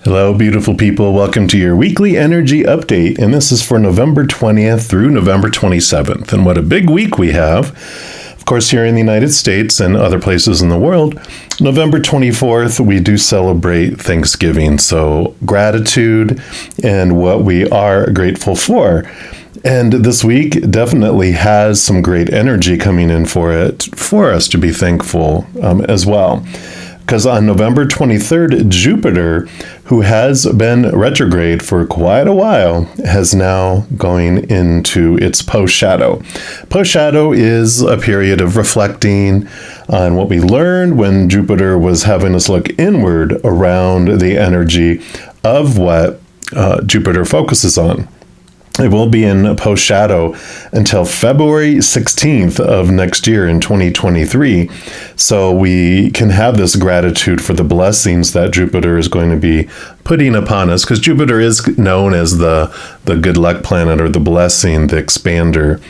Hello, beautiful people. Welcome to your weekly energy update. And this is for November 20th through November 27th. And what a big week we have. Of course, here in the United States and other places in the world, November 24th, we do celebrate Thanksgiving. So gratitude and what we are grateful for. And this week definitely has some great energy coming in for us to be thankful as well. Because on November 23rd, Jupiter, who has been retrograde for quite a while, has now going into its post-shadow. Post-shadow is a period of reflecting on what we learned when Jupiter was having us look inward around the energy of what Jupiter focuses on. It will be in post-shadow until February 16th of next year in 2023. So we can have this gratitude for the blessings that Jupiter is going to be putting upon us, because Jupiter is known as the good luck planet, or the blessing, the expander.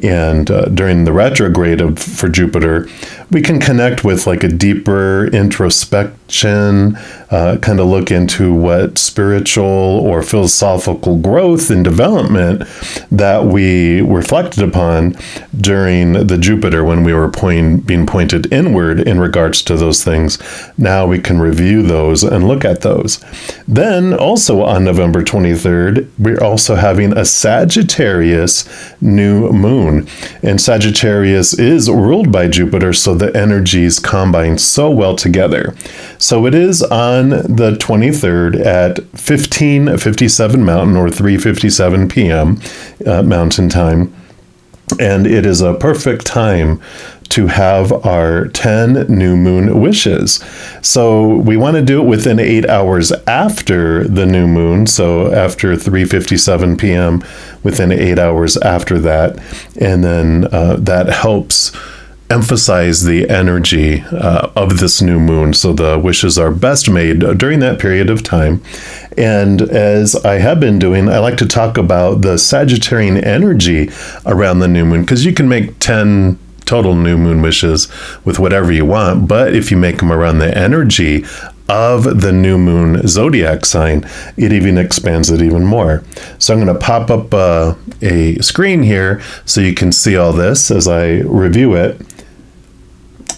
And during the retrograde for Jupiter, we can connect with like a deeper introspection, kind of look into what spiritual or philosophical growth and development that we reflected upon during the Jupiter when we were being pointed inward in regards to those things. Now we can review those and look at those. Then also on November 23rd, we're also having a Sagittarius new moon. And Sagittarius is ruled by Jupiter, so the energies combine so well together. So it is on the 23rd at 15:57 Mountain, or 3:57 p.m. Mountain time. And it is a perfect time to have our 10 new moon wishes. So we want to do it within 8 hours after the new moon. So after 3:57 p.m., within 8 hours after that. And then that helps emphasize the energy of this new moon. So the wishes are best made during that period of time. And as I have been doing, I like to talk about the Sagittarian energy around the new moon, because you can make 10 total new moon wishes with whatever you want, but if you make them around the energy of the new moon zodiac sign, it even expands it even more. So I'm going to pop up a screen here so you can see all this as I review it.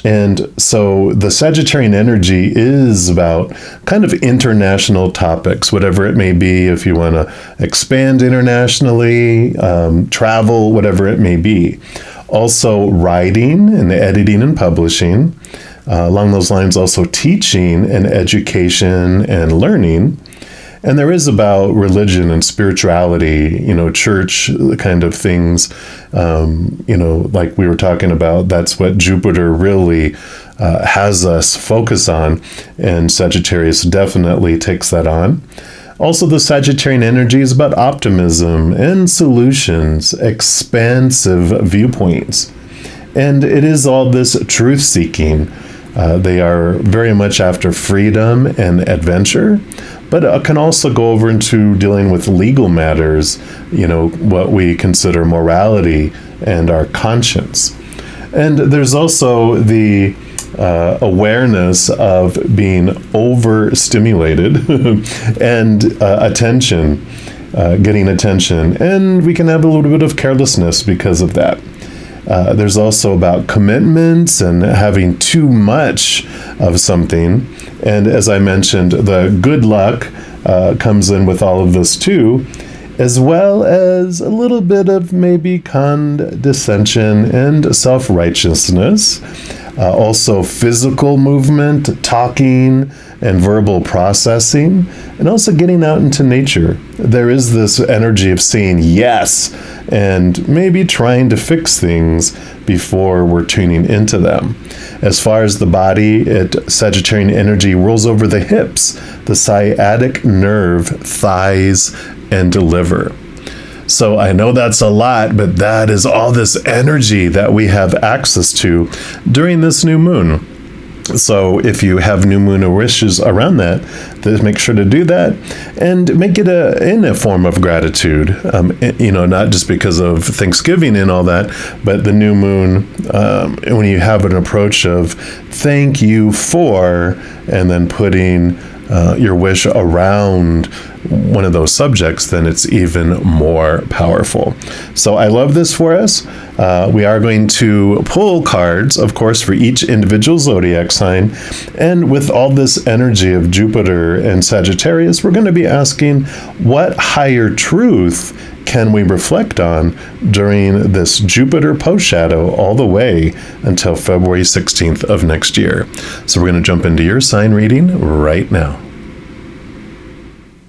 And so the Sagittarian energy is about kind of international topics, whatever it may be, if you want to expand internationally, travel, whatever it may be. Also writing and editing and publishing. Along those lines, also teaching and education and learning. And there is about religion and spirituality, church kind of things, like we were talking about. That's what Jupiter really has us focus on. And Sagittarius definitely takes that on. Also, the Sagittarian energy is about optimism and solutions, expansive viewpoints. And it is all this truth-seeking. They are very much after freedom and adventure, but it can also go over into dealing with legal matters, what we consider morality and our conscience. And there's also the awareness of being overstimulated and attention, getting attention. And we can have a little bit of carelessness because of that. There's also about commitments and having too much of something. And as I mentioned, the good luck comes in with all of this too, as well as a little bit of maybe condescension and self-righteousness. Also physical movement, talking, and verbal processing, and also getting out into nature. There is this energy of saying yes and maybe trying to fix things before we're tuning into them. As far as the body, Sagittarian energy rolls over the hips, the sciatic nerve, thighs, and liver. So I know that's a lot, but that is all this energy that we have access to during this new moon. So if you have new moon wishes around that, then make sure to do that and make it in a form of gratitude. Not just because of Thanksgiving and all that, but the new moon, when you have an approach of thank you for, and then putting your wish around one of those subjects, then it's even more powerful. So I love this for us. We are going to pull cards, of course, for each individual zodiac sign. And with all this energy of Jupiter and Sagittarius, we're going to be asking, what higher truth can we reflect on during this Jupiter post-shadow all the way until February 16th of next year? So we're going to jump into your sign reading right now.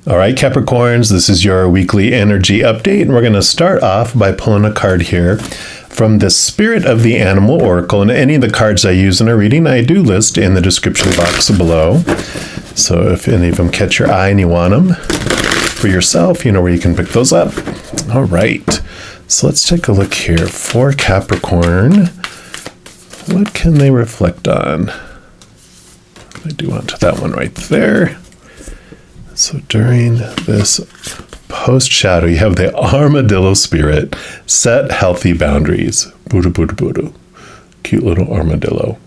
All right, Capricorns, this is your weekly energy update, and we're going to start off by pulling a card here from the Spirit of the Animal Oracle. And any of the cards I use in a reading, I do list in the description box below. So if any of them catch your eye and you want them for yourself, you know where you can pick those up. All right, so let's take a look here. For Capricorn, what can they reflect on? I do want that one right there. So during this post-shadow, you have the Armadillo Spirit. Set healthy boundaries. Buddha, Buddha, Buddha. Cute little armadillo.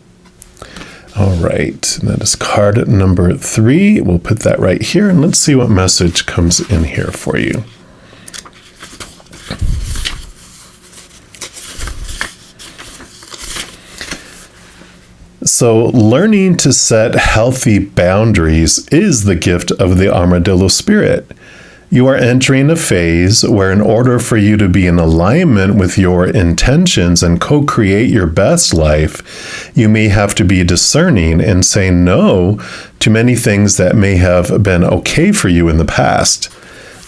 All right, and that is card number 3. We'll put that right here, and let's see what message comes in here for you. So learning to set healthy boundaries is the gift of the Armadillo Spirit. You are entering a phase where, in order for you to be in alignment with your intentions and co-create your best life, you may have to be discerning and say no to many things that may have been okay for you in the past.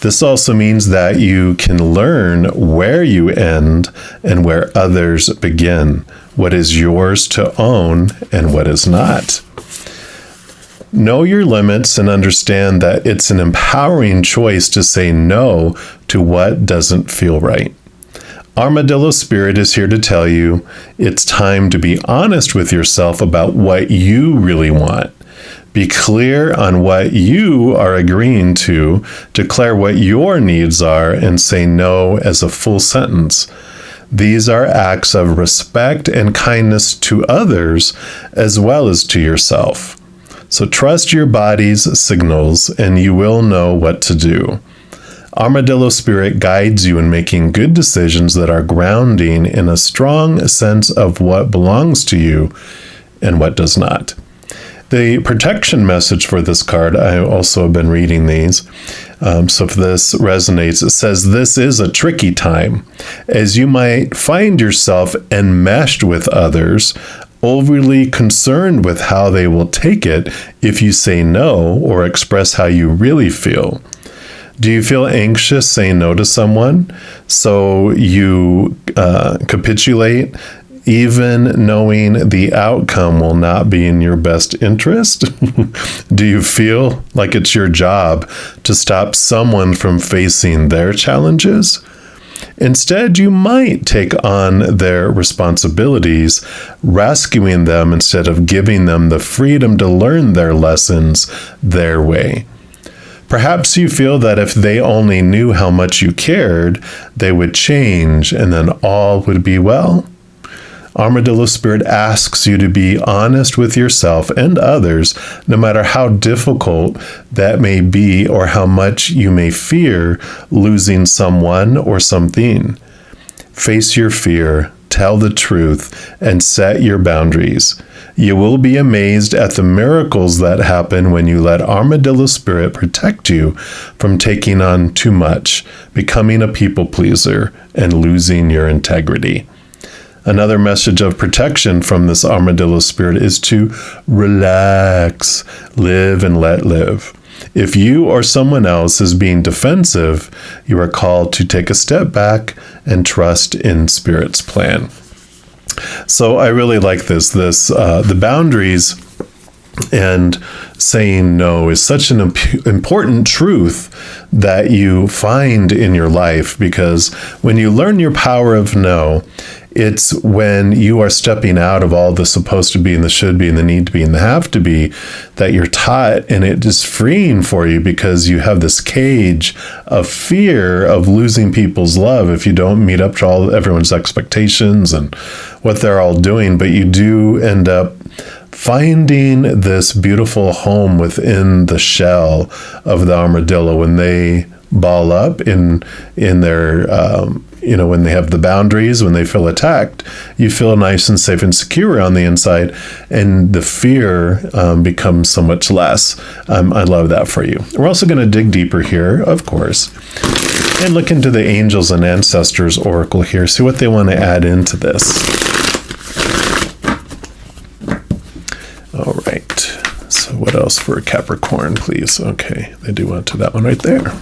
This also means that you can learn where you end and where others begin, what is yours to own and what is not. Know your limits and understand that it's an empowering choice to say no to what doesn't feel right. Armadillo Spirit is here to tell you it's time to be honest with yourself about what you really want. Be clear on what you are agreeing to, declare what your needs are, and say no as a full sentence. These are acts of respect and kindness to others as well as to yourself. So trust your body's signals and you will know what to do. Armadillo Spirit guides you in making good decisions that are grounding in a strong sense of what belongs to you and what does not. The protection message for this card, I also have been reading these. So if this resonates, it says, this is a tricky time, as you might find yourself enmeshed with others, overly concerned with how they will take it if you say no or express how you really feel. Do you feel anxious saying no to someone, so you capitulate, even knowing the outcome will not be in your best interest? Do you feel like it's your job to stop someone from facing their challenges? Instead, you might take on their responsibilities, rescuing them instead of giving them the freedom to learn their lessons their way. Perhaps you feel that if they only knew how much you cared, they would change and then all would be well. Armadillo Spirit asks you to be honest with yourself and others, no matter how difficult that may be or how much you may fear losing someone or something. Face your fear, tell the truth, and set your boundaries. You will be amazed at the miracles that happen when you let Armadillo Spirit protect you from taking on too much, becoming a people pleaser, and losing your integrity. Another message of protection from this Armadillo Spirit is to relax, live and let live. If you or someone else is being defensive, you are called to take a step back and trust in Spirit's plan. So I really like this. The boundaries and saying no is such an important truth that you find in your life, because when you learn your power of no, it's when you are stepping out of all the supposed to be and the should be and the need to be and the have to be that you're taught, and it is freeing for you because you have this cage of fear of losing people's love if you don't meet up to everyone's expectations and what they're all doing, but you do end up finding this beautiful home within the shell of the armadillo when they ball up in their when they have the boundaries, when they feel attacked, you feel nice and safe and secure on the inside, and the fear becomes so much less. I love that for you. We're also going to dig deeper here, of course, and look into the angels and ancestors oracle here, see what they want to add into this. All right. So what else for Capricorn, please? Okay, they do want to that one right there.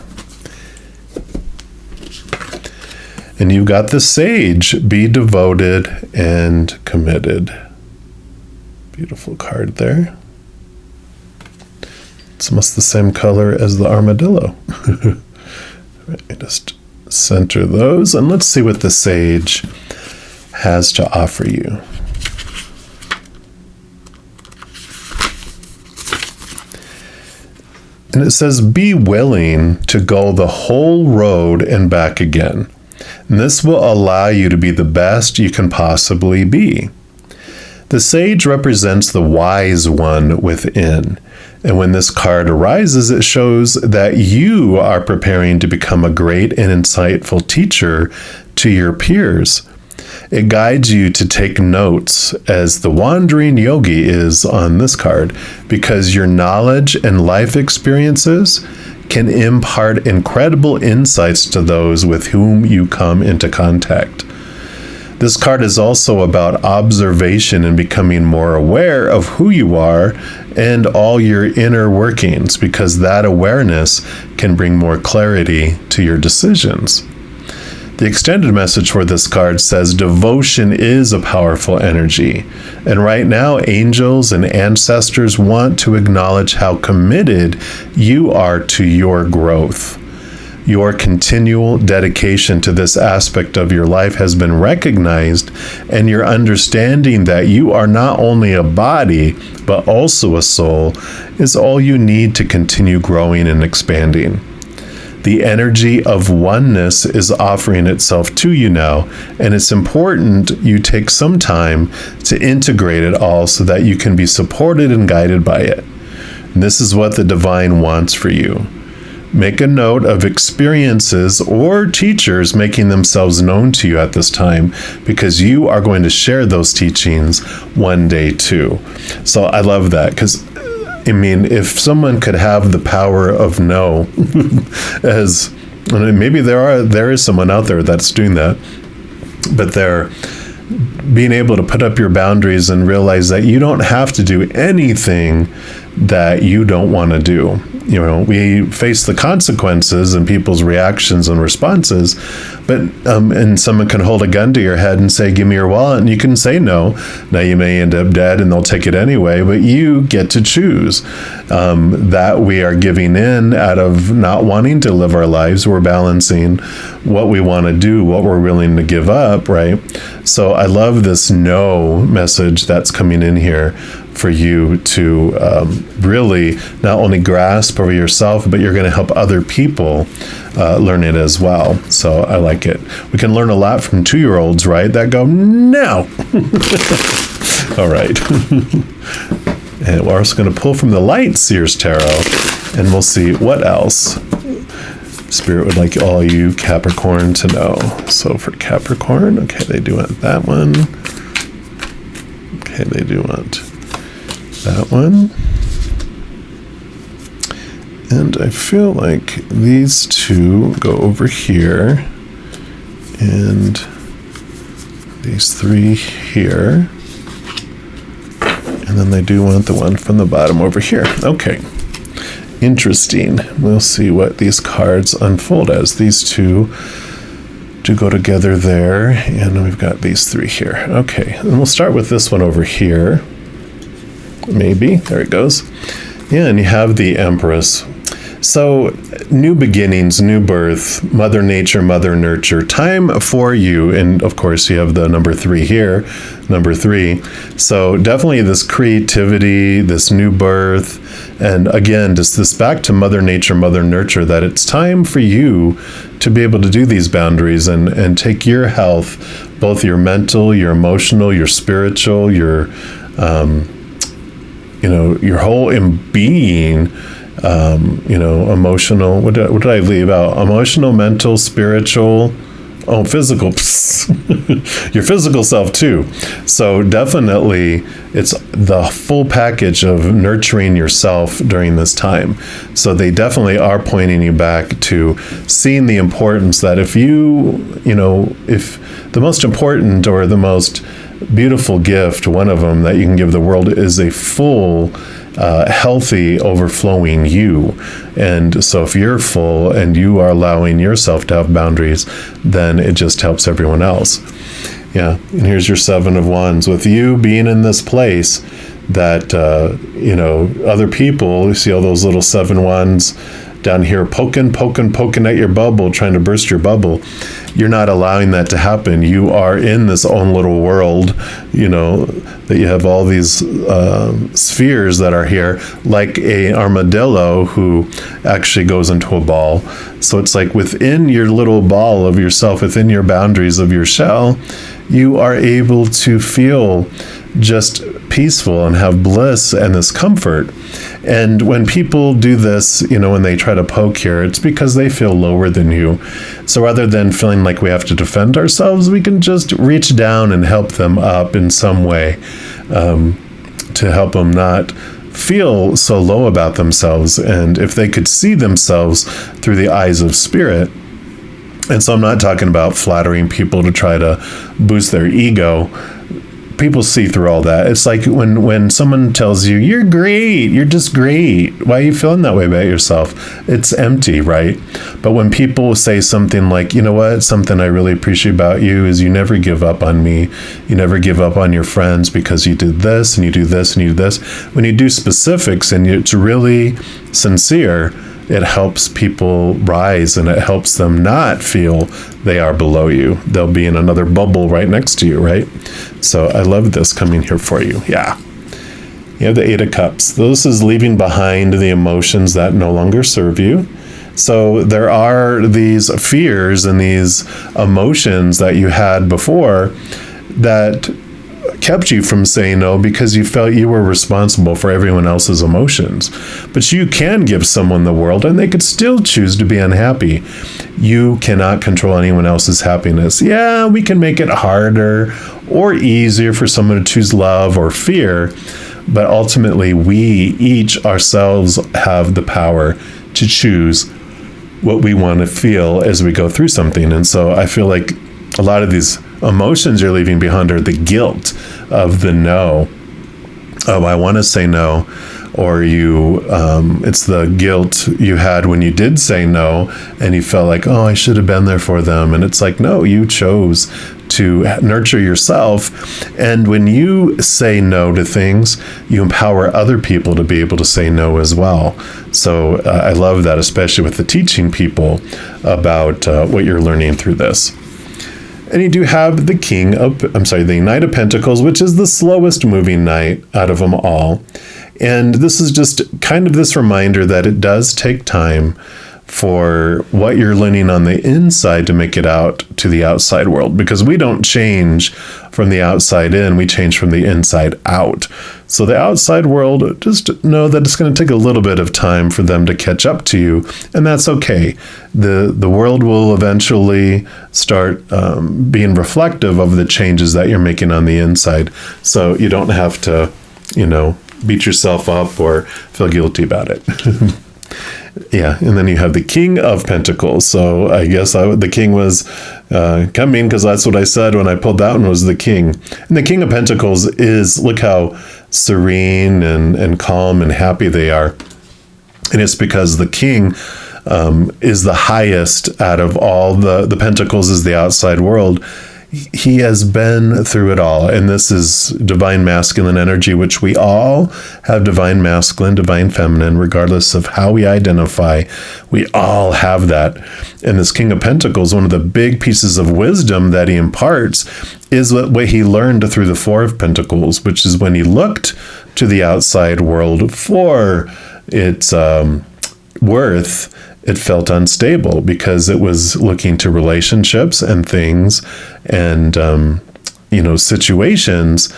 And you've got the Sage, be devoted and committed. Beautiful card there. It's almost the same color as the armadillo. Let me just center those, and let's see what the Sage has to offer you. And it says, be willing to go the whole road and back again. And this will allow you to be the best you can possibly be. The Sage represents the wise one within. And when this card arises, it shows that you are preparing to become a great and insightful teacher to your peers. It guides you to take notes, as the wandering yogi is on this card, because your knowledge and life experiences can impart incredible insights to those with whom you come into contact. This card is also about observation and becoming more aware of who you are and all your inner workings, because that awareness can bring more clarity to your decisions. The extended message for this card says devotion is a powerful energy. And right now, angels and ancestors want to acknowledge how committed you are to your growth. Your continual dedication to this aspect of your life has been recognized, and your understanding that you are not only a body, but also a soul, is all you need to continue growing and expanding. The energy of oneness is offering itself to you now, and it's important you take some time to integrate it all so that you can be supported and guided by it. And this is what the divine wants for you. Make a note of experiences or teachers making themselves known to you at this time, because you are going to share those teachings one day too. So I love that, because if someone could have the power of no, as maybe there is someone out there that's doing that, but they're being able to put up your boundaries and realize that you don't have to do anything that you don't want to do. We face the consequences and people's reactions and responses, but and someone can hold a gun to your head and say, give me your wallet, and you can say no. Now you may end up dead and they'll take it anyway, but you get to choose. That we are giving in out of not wanting to live our lives. We're balancing what we want to do, what we're willing to give up, right? So I love this no message that's coming in here for you to really not only grasp over yourself, but you're going to help other people learn it as well. So I like it. We can learn a lot from 2-year-olds, right? That go, no. All right. And we're also going to pull from the Light Seers Tarot, and we'll see what else Spirit would like all you Capricorn to know. So for Capricorn, okay, they do want that one. Okay, they do want that one. And I feel like these two go over here, and these 3 here. And then they do want the one from the bottom over here. Okay. Interesting. We'll see what these cards unfold as. These 2 do go together there, and we've got these 3 here. Okay, and we'll start with this one over here. Maybe. There it goes. Yeah, and you have the Empress. So, new beginnings, new birth, Mother Nature, Mother Nurture, time for you. And of course, you have the number 3 here, number 3. So definitely this creativity, this new birth. And again, just this back to Mother Nature, Mother Nurture, that it's time for you to be able to do these boundaries and take your health, both your mental, your emotional, your spiritual, your your whole being, emotional, what did I leave out? Emotional, mental, spiritual, physical, your physical self too. So definitely it's the full package of nurturing yourself during this time. So they definitely are pointing you back to seeing the importance that if the most important or the most beautiful gift, one of them that you can give the world, is a full, healthy, overflowing you. And so if you're full and you are allowing yourself to have boundaries, then it just helps everyone else. Yeah. And here's your 7 of Wands. With you being in this place that, other people, you see all those little 7 wands down here poking at your bubble, trying to burst your bubble. You're not allowing that to happen. You are in this own little world, that you have all these spheres that are here, like a armadillo who actually goes into a ball. So it's like within your little ball of yourself, within your boundaries of your shell, you are able to feel just peaceful and have bliss and this comfort. And when people do this, when they try to poke here, it's because they feel lower than you. So rather than feeling like we have to defend ourselves, we can just reach down and help them up in some way, to help them not feel so low about themselves. And if they could see themselves through the eyes of spirit. And so I'm not talking about flattering people to try to boost their ego. People see through all that. It's like when someone tells you, you're great, you're just great. Why are you feeling that way about yourself? It's empty, right? But when people say something like, something I really appreciate about you is you never give up on me. You never give up on your friends because you did this and you do this and you do this. When you do specifics and it's really sincere, it helps people rise and it helps them not feel they are below you. They'll be in another bubble right next to you, right? So I love this coming here for you. Yeah. You have the 8 of Cups. This is leaving behind the emotions that no longer serve you. So there are these fears and these emotions that you had before that kept you from saying no because you felt you were responsible for everyone else's emotions. But you can give someone the world and they could still choose to be unhappy. You cannot control anyone else's happiness. Yeah, we can make it harder or easier for someone to choose love or fear, but ultimately we each ourselves have the power to choose what we want to feel as we go through something. And so I feel like a lot of these emotions you're leaving behind are the guilt of the no. Oh, I want to say no. Or it's the guilt you had when you did say no and you felt like, oh, I should have been there for them. And it's like, no, you chose to nurture yourself. And when you say no to things, you empower other people to be able to say no as well. So I love that, especially with the teaching people about what you're learning through this. And you do have the Knight of Pentacles, which is the slowest moving knight out of them all. And this is just kind of this reminder that it does take time for what you're learning on the inside to make it out to the outside world, because we don't change from the outside in, we change from the inside out. So the outside world, just know that it's going to take a little bit of time for them to catch up to you, and that's okay. The world will eventually start being reflective of the changes that you're making on the inside. So you don't have to, beat yourself up or feel guilty about it. Yeah, and then you have the King of Pentacles. So I guess the King was coming, because that's what I said when I pulled that one, was the King. And the King of Pentacles is, look how serene and calm and happy they are. And it's because the King is the highest out of all the Pentacles, is the outside world. He has been through it all. And this is divine masculine energy, which we all have divine masculine, divine feminine, regardless of how we identify. We all have that. And this King of Pentacles, one of the big pieces of wisdom that he imparts is what he learned through the Four of Pentacles, which is when he looked to the outside world for its worth, it felt unstable because it was looking to relationships and things and situations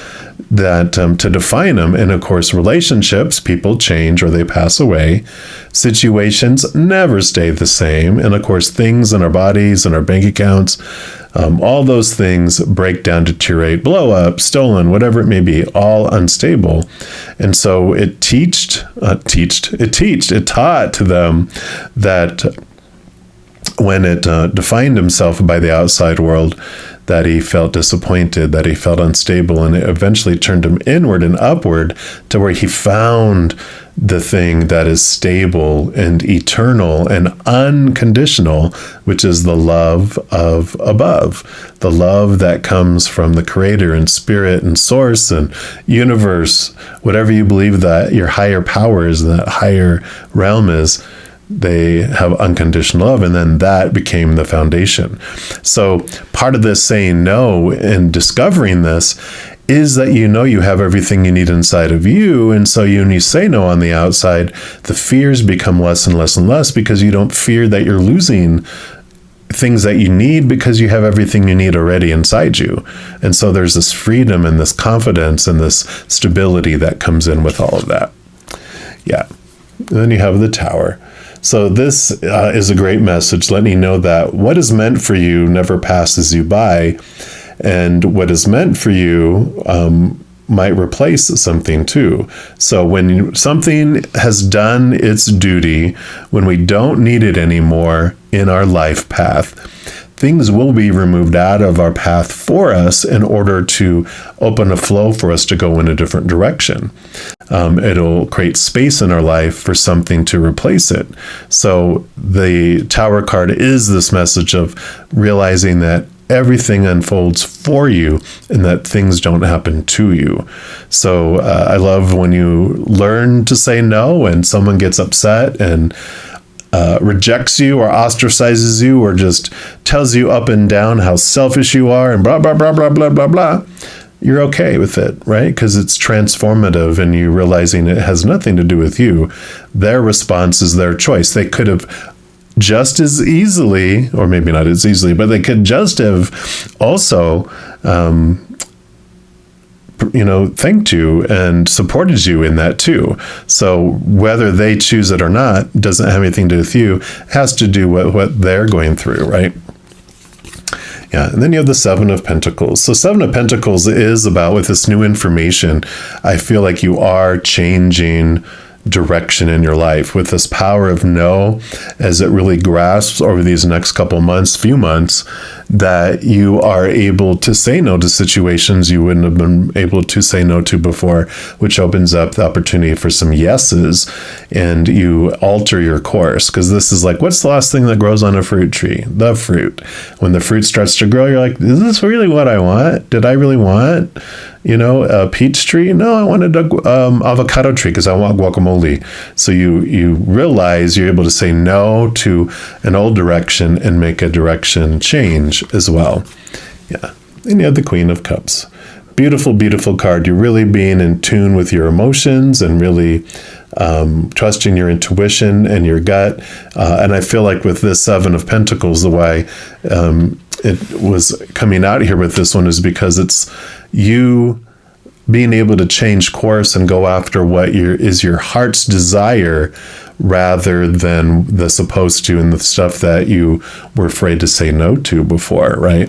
that to define them. And of course, relationships, people change or they pass away. Situations never stay the same. And of course, things in our bodies and our bank accounts, all those things break down, deteriorate, blow up, stolen, whatever it may be, all unstable. And so it taught to them that when it defined himself by the outside world, that he felt disappointed, that he felt unstable, and it eventually turned him inward and upward to where he found the thing that is stable and eternal and unconditional, which is the love of above, the love that comes from the Creator and Spirit and Source and universe, whatever you believe that your higher power is, that higher realm is. They have unconditional love, and then that became the foundation. So part of this saying no and discovering this is that you have everything you need inside of you, and so when you say no on the outside, the fears become less and less and less because you don't fear that you're losing things that you need because you have everything you need already inside you. And so there's this freedom and this confidence and this stability that comes in with all of that. Yeah. And then you have the Tower. So this is a great message, letting you know that what is meant for you never passes you by, and what is meant for you might replace something too. So when something has done its duty, when we don't need it anymore in our life path, things will be removed out of our path for us in order to open a flow for us to go in a different direction. It'll create space in our life for something to replace it. So the Tower card is this message of realizing that everything unfolds for you and that things don't happen to you. So I love when you learn to say no and someone gets upset and rejects you or ostracizes you or just tells you up and down how selfish you are and blah, blah, blah, blah, blah, blah, blah. You're okay with it, right? Because it's transformative and you realizing it has nothing to do with you. Their response is their choice. They could have just as easily, or maybe not as easily, but they could just have also thanked you and supported you in that too. So whether they choose it or not doesn't have anything to do with you. It has to do with what they're going through, right? Yeah, and then you have the Seven of Pentacles. So Seven of Pentacles is about, with this new information, I feel like you are changing direction in your life with this power of no, as it really grasps over these next few months, that you are able to say no to situations you wouldn't have been able to say no to before, which opens up the opportunity for some yeses, and you alter your course. Because this is like, what's the last thing that grows on a fruit tree? The fruit. When the fruit starts to grow, you're like, is this really what I want? Did I really want a peach tree? No, I wanted an avocado tree because I want guacamole. So you realize you're able to say no to an old direction and make a direction change as well. Yeah. And you have the Queen of Cups. Beautiful, beautiful card. You're really being in tune with your emotions and really trusting your intuition and your gut. And I feel like with this Seven of Pentacles, the way it was coming out here with this one is because it's you being able to change course and go after what is your heart's desire rather than the supposed to and the stuff that you were afraid to say no to before, right?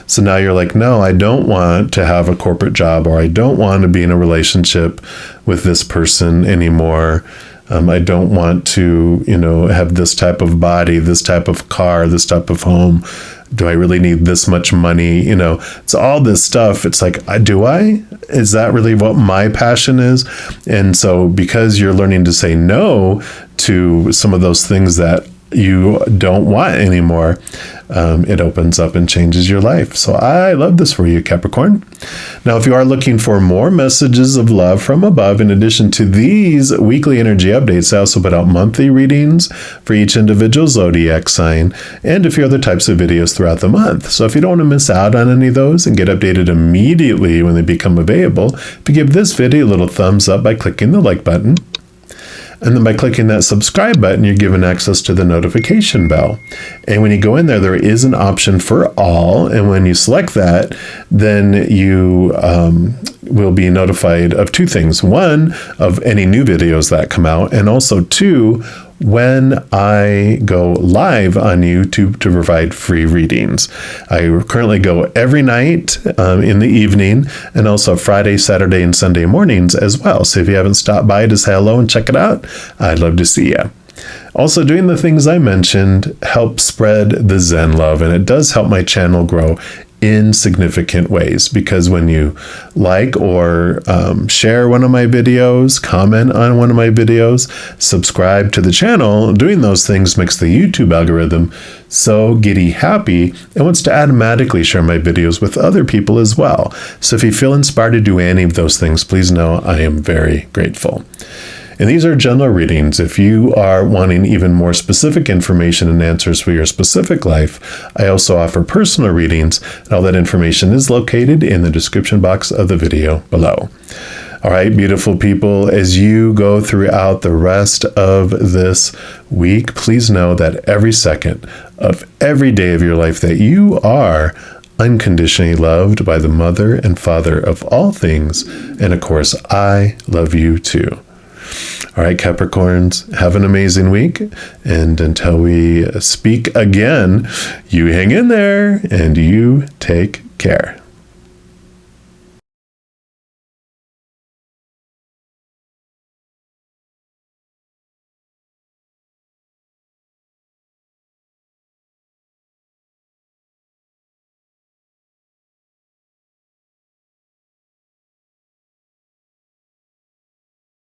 So now you're like, no, I don't want to have a corporate job, or I don't want to be in a relationship with this person anymore. I don't want to, have this type of body, this type of car, this type of home. Do I really need this much money? It's all this stuff. It's like, do I? Is that really what my passion is? And so because you're learning to say no to some of those things that you don't want anymore, it opens up and changes your life. So I love this for you, Capricorn. Now, if you are looking for more messages of love from above, in addition to these weekly energy updates, I also put out monthly readings for each individual zodiac sign and a few other types of videos throughout the month. So if you don't want to miss out on any of those and get updated immediately when they become available, if you give this video a little thumbs up by clicking the like button. And then by clicking that subscribe button, you're given access to the notification bell. And when you go in there, there is an option for all. And when you select that, then you will be notified of two things. One, of any new videos that come out, and also two, when I go live on YouTube to provide free readings. I currently go every night in the evening, and also Friday, Saturday, and Sunday mornings as well. So if you haven't stopped by to say hello and check it out, I'd love to see you. Also, doing the things I mentioned helps spread the Zen love, and it does help my channel grow in significant ways, because when you like or share one of my videos, comment on one of my videos, subscribe to the channel, doing those things makes the YouTube algorithm so giddy happy and wants to automatically share my videos with other people as well. So if you feel inspired to do any of those things, please know I am very grateful. And these are general readings. If you are wanting even more specific information and answers for your specific life, I also offer personal readings, and all that information is located in the description box of the video below. All right, beautiful people, as you go throughout the rest of this week, please know that every second of every day of your life that you are unconditionally loved by the Mother and Father of all things. And of course, I love you too. All right, Capricorns, have an amazing week. And until we speak again, you hang in there and you take care.